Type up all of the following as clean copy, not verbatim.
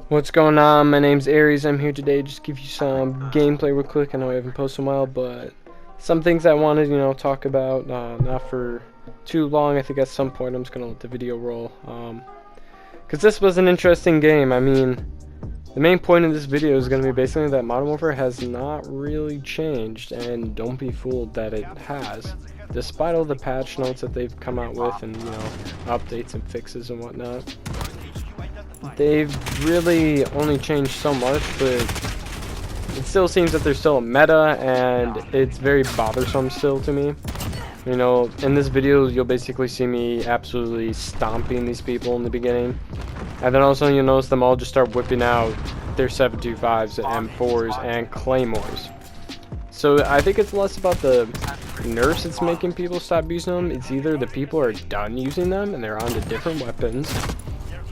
What's going on? My name's Aries. I'm here today to just give you some gameplay real quick. I know I haven't posted in a while, but some things I wanted, talk about. Not for too long. I think at some point I'm just gonna let the video roll. Because this was an interesting game. I mean, the main point of this video is gonna be basically that Modern Warfare has not really changed, and don't be fooled that it has. Despite all the patch notes that they've come out with, and updates and fixes and whatnot. They've really only changed so much, but it still seems that there's still a meta, and it's very bothersome still to me. In this video, you'll basically see me absolutely stomping these people in the beginning, and then all of a sudden you'll notice them all just start whipping out their 725s and M4s and Claymores. So I think it's less about the nerfs that's making people stop using them. It's either the people are done using them and they're on to different weapons,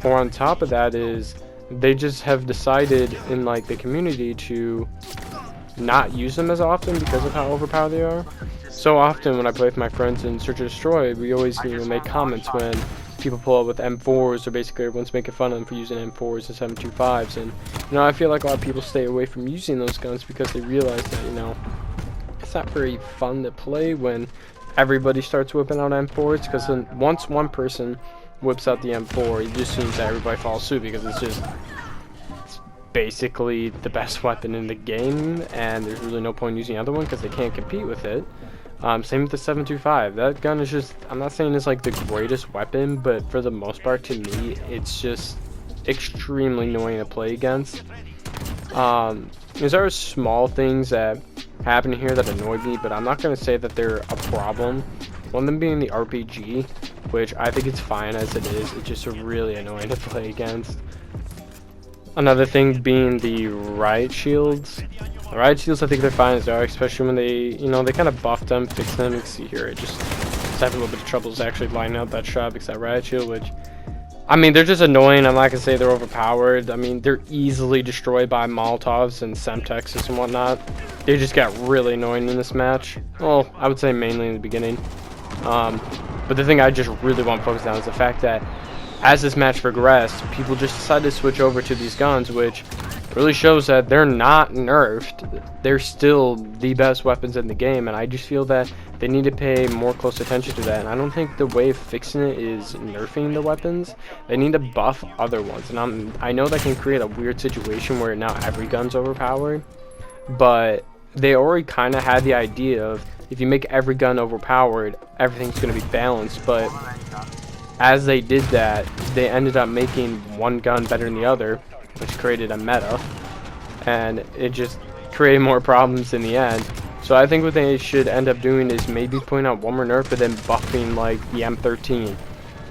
or on top of that is they just have decided in like the community to not use them as often because of how overpowered they are. So often when I play with my friends in Search and Destroy, we always make comments when people pull up with M4s, or basically everyone's making fun of them for using M4s and 725s, and I feel like a lot of people stay away from using those guns because they realize that it's not very fun to play when everybody starts whipping out M4s, because then once one person whips out the M4, it just seems that everybody follows suit because it's basically the best weapon in the game, and there's really no point in using the other one because they can't compete with it. Same with the 725. That gun is just, I'm not saying it's like the greatest weapon, but for the most part to me it's just extremely annoying to play against. There are small things that happen here that annoy me, but I'm not going to say that they're a problem. One of them being the RPG, which I think it's fine as it is. It's just really annoying to play against. Another thing being the riot shields. The riot shields, I think they're fine as they are, especially when they, they kind of buffed them, fixed them. You can see here, just having a little bit of trouble actually lining up that shot because that riot shield, which, I mean, they're just annoying. I'm not gonna say they're overpowered. I mean, they're easily destroyed by Molotovs and Semtexes and whatnot. They just got really annoying in this match. Well, I would say mainly in the beginning. But the thing I just really want to focus on is the fact that as this match progressed, people just decided to switch over to these guns, which really shows that they're not nerfed. They're still the best weapons in the game, and I just feel that they need to pay more close attention to that. And I don't think the way of fixing it is nerfing the weapons. They need to buff other ones, and I know that can create a weird situation where now every gun's overpowered, but they already kind of had the idea of if you make every gun overpowered, everything's going to be balanced. But as they did that, they ended up making one gun better than the other, which created a meta, and it just created more problems in the end. So I think what they should end up doing is maybe putting out one more nerf, but then buffing like the M13,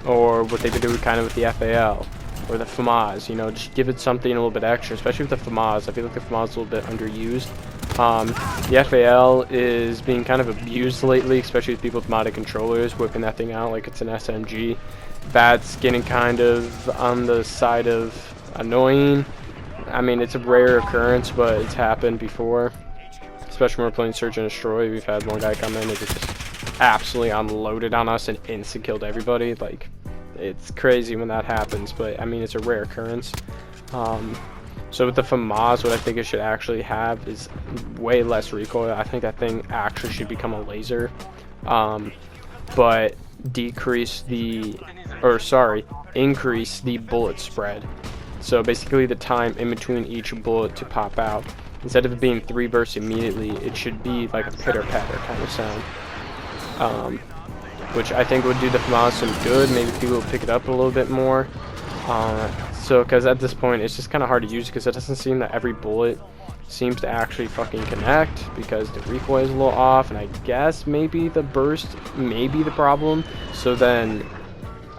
or what they've been doing kind of with the FAL or the FAMAS. Just give it something a little bit extra, especially with the FAMAS. I feel like the FAMAS is a little bit underused. The FAL is being kind of abused lately, especially with people with modded controllers whipping that thing out like it's an SMG. That's getting kind of on the side of annoying. I mean, it's a rare occurrence, but it's happened before. Especially when we're playing Search and Destroy. We've had one guy come in and just absolutely unloaded on us and instant killed everybody. Like, it's crazy when that happens, but I mean, it's a rare occurrence. So with the FAMAS, what I think it should actually have is way less recoil. I think that thing actually should become a laser, but increase the bullet spread. So basically the time in between each bullet to pop out, instead of it being 3 bursts immediately, it should be like a pitter-patter kind of sound, which I think would do the FAMAS some good. Maybe people will pick it up a little bit more. Because at this point it's just kind of hard to use, because it doesn't seem that every bullet seems to actually fucking connect, because the recoil is a little off, and I guess maybe the burst may be the problem. So then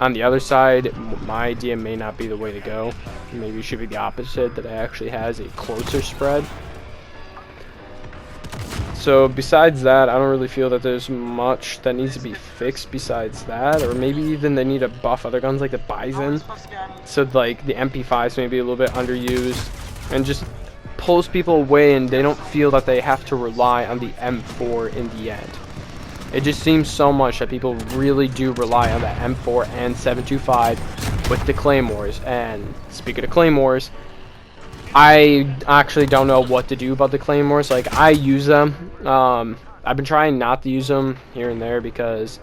on the other side, my idea may not be the way to go. Maybe it should be the opposite, that it actually has a closer spread. So besides that, I don't really feel that there's much that needs to be fixed besides that, or maybe even they need to buff other guns like the Bison, so like the MP5s may be a little bit underused, and just pulls people away and they don't feel that they have to rely on the M4 in the end. It just seems so much that people really do rely on that M4 and 725 with the Claymores. And speaking of Claymores, I actually don't know what to do about the claymores. Like, I use them. I've been trying not to use them here and there because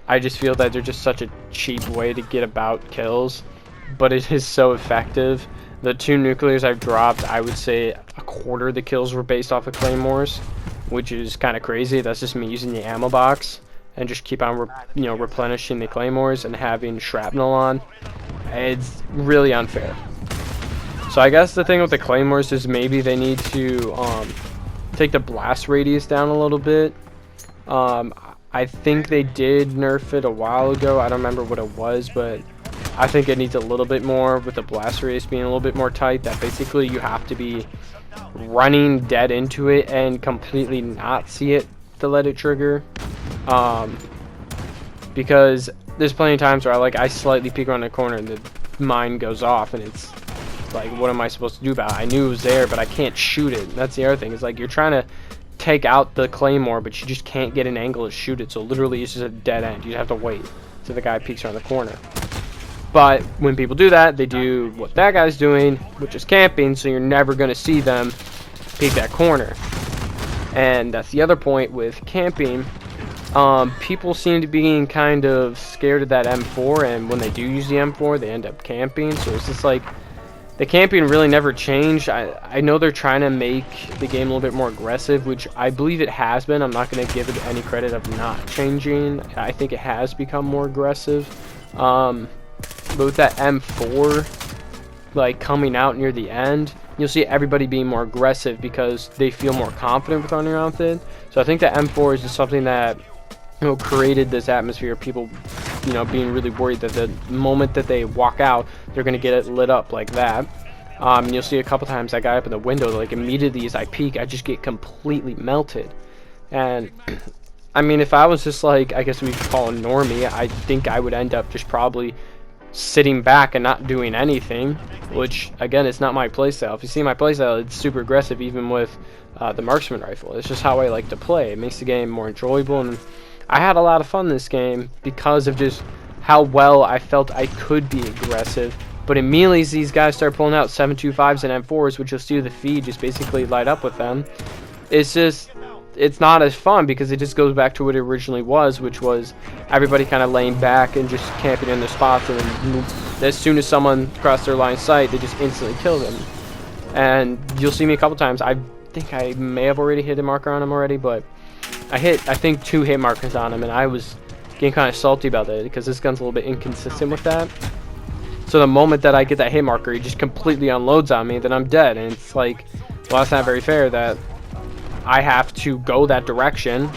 I just feel that they're just such a cheap way to get about kills, but it is so effective. The 2 nuclears I've dropped, I would say a quarter of the kills were based off of claymores, which is kind of crazy. That's just me using the ammo box and just keep on replenishing the claymores and having shrapnel on. It's really unfair. So I guess the thing with the claymores is maybe they need to take the blast radius down a little bit. I think they did nerf it a while ago. I don't remember what it was, but I think it needs a little bit more with the blast radius being a little bit more tight. That basically you have to be running dead into it and completely not see it to let it trigger. Because there's plenty of times where I slightly peek around the corner and the mine goes off and it's like, what am I supposed to do about it? I knew it was there, but I can't shoot it. That's the other thing. It's like you're trying to take out the claymore, but you just can't get an angle to shoot it. So literally, it's just a dead end. You have to wait till the guy peeks around the corner. But when people do that, they do what that guy's doing, which is camping. So you're never going to see them peek that corner. And that's the other point with camping. People seem to be kind of scared of that M4, and when they do use the M4, they end up camping. So it's just like, the camping really never changed. I know they're trying to make the game a little bit more aggressive, which I believe it has been. I'm not going to give it any credit of not changing. I think it has become more aggressive. But with that M4, like, coming out near the end, you'll see everybody being more aggressive because they feel more confident with running around with it. So I think that M4 is just something that, created this atmosphere of people, being really worried that the moment that they walk out, they're going to get it lit up like that. You'll see a couple times that guy up in the window, like, immediately as I peek, I just get completely melted. And, I mean, if I was just like, I guess we could call a normie, I think I would end up just probably sitting back and not doing anything, which, again, it's not my playstyle. If you see my playstyle, it's super aggressive, even with the marksman rifle. It's just how I like to play. It makes the game more enjoyable, and I had a lot of fun in this game because of just how well I felt I could be aggressive. But immediately as these guys start pulling out 7.25s and M4s, which you'll see the feed just basically light up with them, it's not as fun because it just goes back to what it originally was, which was everybody kind of laying back and just camping in their spots, and then as soon as someone crossed their line of sight, they just instantly kill them. And you'll see me a couple times. I think I may have already hit a marker on him already, but I think 2 hit markers on him, and I was getting kind of salty about that because this gun's a little bit inconsistent with that. So the moment that I get that hit marker, he just completely unloads on me, then I'm dead. And it's like, well, that's not very fair that I have to go that direction,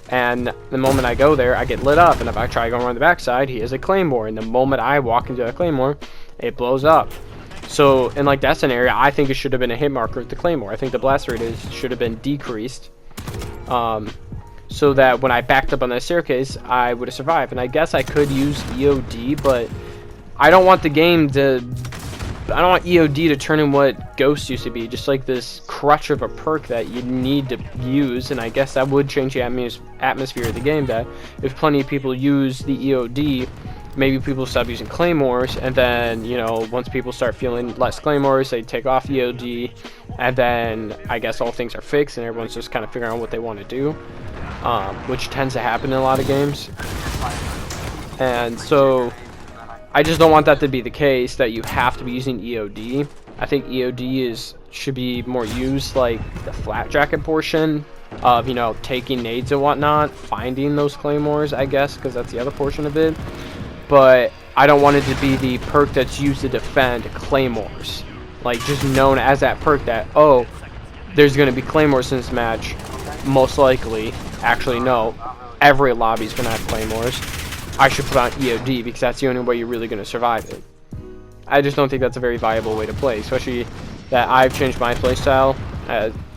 and the moment I go there, I get lit up, and if I try going around the backside, he has a claymore, and the moment I walk into that claymore, it blows up. So in like that scenario, I think it should have been a hit marker with the claymore. I think the blast rate should have been decreased, so that when I backed up on that staircase, I would have survived. And I guess I could use EOD, but I don't want the game to... I don't want EOD to turn in what Ghost used to be, just like this crutch of a perk that you need to use. And I guess that would change the atmosphere of the game, that if plenty of people use the EOD, maybe people stop using claymores, and then, once people start feeling less claymores, they take off EOD, and then I guess all things are fixed and everyone's just kind of figuring out what they want to do, which tends to happen in a lot of games. And so I just don't want that to be the case, that you have to be using EOD. I think EOD should be more used like the flat jacket portion of, taking nades and whatnot, finding those claymores, I guess, because that's the other portion of it. But I don't want it to be the perk that's used to defend claymores. Like, just known as that perk that, oh, there's going to be claymores in this match. Most likely. Actually, no. Every lobby's going to have claymores. I should put on EOD because that's the only way you're really going to survive it. I just don't think that's a very viable way to play. Especially that I've changed my playstyle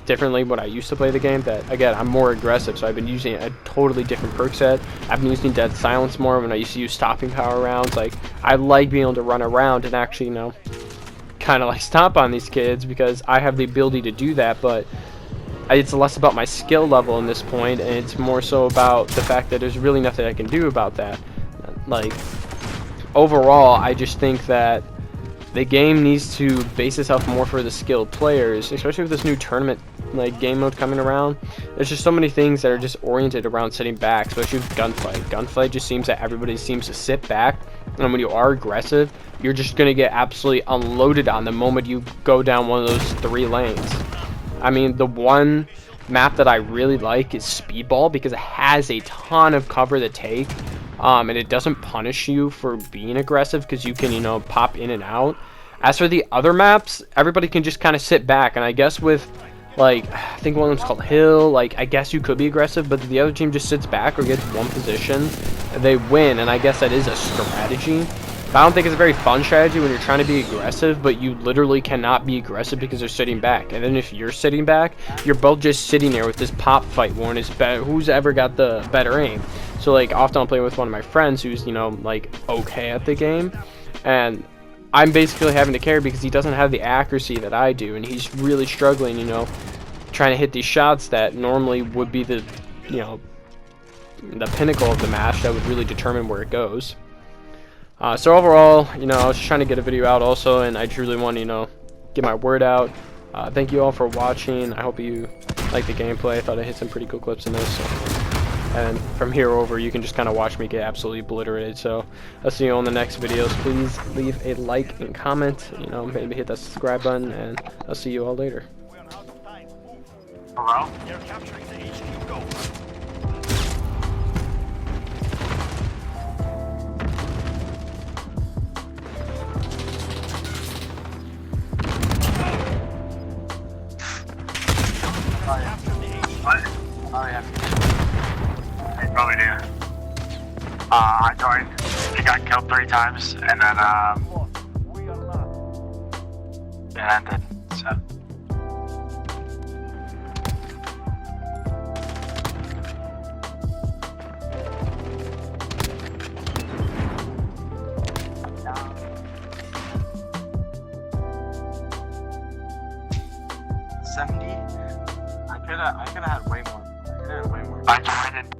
differently when I used to play the game, that again, I'm more aggressive, so I've been using a totally different perk set. I've been using Dead Silence more when I used to use stopping power rounds. Like, I like being able to run around and actually, kind of like stomp on these kids because I have the ability to do that, but it's less about my skill level in this point, and it's more so about the fact that there's really nothing I can do about that. Like, overall, I just think that the game needs to base itself more for the skilled players, especially with this new tournament like game mode coming around. There's just so many things that are just oriented around sitting back, especially with gunfight. Gunfight just seems that everybody seems to sit back, and when you are aggressive, you're just gonna get absolutely unloaded on the moment you go down one of those 3 lanes. I mean, the one map that I really like is Speedball because it has a ton of cover to take, and it doesn't punish you for being aggressive because you can, you know, pop in and out. As for the other maps, everybody can just kind of sit back, and I guess with, like, I think one of them's called Hill, like, I guess you could be aggressive, but the other team just sits back or gets one position, and they win, and I guess that is a strategy. But I don't think it's a very fun strategy when you're trying to be aggressive, but you literally cannot be aggressive because they're sitting back. And then if you're sitting back, you're both just sitting there with this pop fight war, and it's who's ever got the better aim. So, like, often I'm playing with one of my friends who's, you know, like, okay at the game, and I'm basically having to carry because he doesn't have the accuracy that I do, and he's really struggling, you know, trying to hit these shots that normally would be the, you know, the pinnacle of the match that would really determine where it goes. So overall, you know, I was just trying to get a video out also, and I truly want to, you know, get my word out. Thank you all for watching. I hope you like the gameplay. I thought I hit some pretty cool clips in this. So. And from here over, you can just kind of watch me get absolutely obliterated. So I'll see you on the next videos. Please leave a like and comment. You know, maybe hit that subscribe button, and I'll see you all later. Hello? They're capturing the HQ. Go. Oh yeah. I probably do. I joined. He got killed 3 times, and then it ended. So. I could have had way more. I joined in